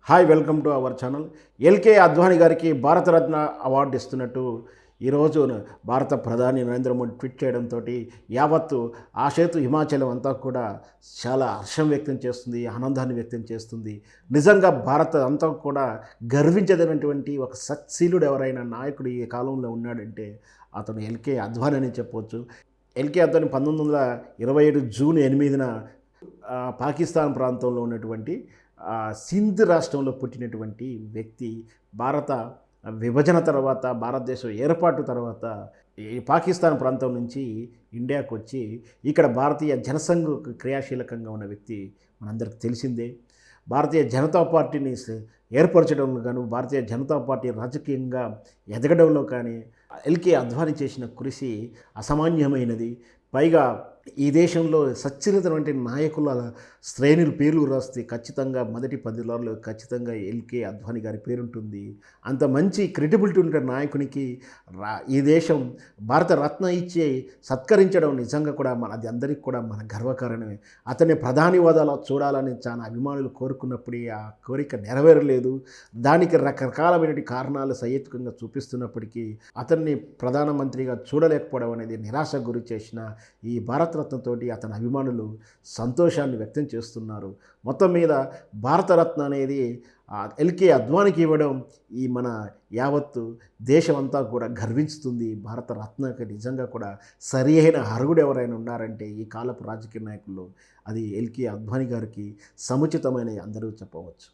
Hi, welcome to our channel. LK Advani గారికి Bharat Ratna award ఇస్తున్నట్టు ఈరోజు భారత ప్రధాని నరేంద్ర మోడీ ట్వీట్ చేయడంతో యావత్తు ఆసేతు హిమాచలం అంతా కూడా చాలా హర్షం వ్యక్తం చేస్తుంది, ఆనందాన్ని వ్యక్తం చేస్తుంది. నిజంగా భారత అంతా కూడా గర్వించదగినటువంటి ఒక సత్శీలుడు ఎవరైనా నాయకుడు ఈ కాలంలో ఉన్నాడంటే అతను ఎల్కే అద్వానీ అని చెప్పవచ్చు. ఎల్కే అద్వానీ 1927 జూన్ 8న పాకిస్తాన్ ప్రాంతంలో ఉన్నటువంటి సింధ్ రాష్ట్రంలో పుట్టినటువంటి వ్యక్తి. భారత విభజన తర్వాత, భారతదేశం ఏర్పాటు తర్వాత ఈ పాకిస్తాన్ ప్రాంతం నుంచి ఇండియాకు వచ్చి ఇక్కడ భారతీయ జనసంఘ్ క్రియాశీలకంగా ఉన్న వ్యక్తి మనందరికి తెలిసిందే. భారతీయ జనతా పార్టీని ఏర్పరచడంలో గాను, భారతీయ జనతా పార్టీ రాజకీయంగా ఎదగడంలో కానీ ఎల్కే అద్వానీ చేసిన కృషి అసామాన్యమైనది. పైగా ఈ దేశంలో సచ్చరితటువంటి నాయకుల శ్రేణులు పేర్లు రాస్తే ఖచ్చితంగా మొదటి 10లో ఖచ్చితంగా ఎల్కే అద్వానీ గారి పేరుంటుంది. అంత మంచి క్రెడిబిలిటీ ఉండే నాయకునికి ఈ దేశం భారత రత్న ఇచ్చి సత్కరించడం నిజంగా కూడా అది అందరికీ కూడా మన గర్వకారణమే. అతన్ని ప్రధాని హోదాలో చూడాలని చాలా అభిమానులు కోరుకున్నప్పుడు ఆ కోరిక నెరవేరలేదు. దానికి రకరకాలమైనటువంటి కారణాలు సహేతుకంగా చూపిస్తున్నప్పటికీ అతన్ని ప్రధానమంత్రిగా చూడలేకపోవడం అనేది నిరాశకు గురి చేసిన ఈ భారతరత్నతోటి అతని అభిమానులు సంతోషాన్ని వ్యక్తం చేస్తున్నారు. మొత్తం మీద భారతరత్న అనేది ఎల్కే అద్వానీకి ఇవ్వడం ఈ మన యావత్తు దేశమంతా కూడా గర్వించుతుంది. భారతరత్నకి నిజంగా కూడా సరి అయిన అర్హుడు ఎవరైనా ఉన్నారంటే ఈ కాలపు రాజకీయ నాయకుల్లో అది ఎల్కే అద్వానీ గారికి సముచితమైన అందరూ చెప్పవచ్చు.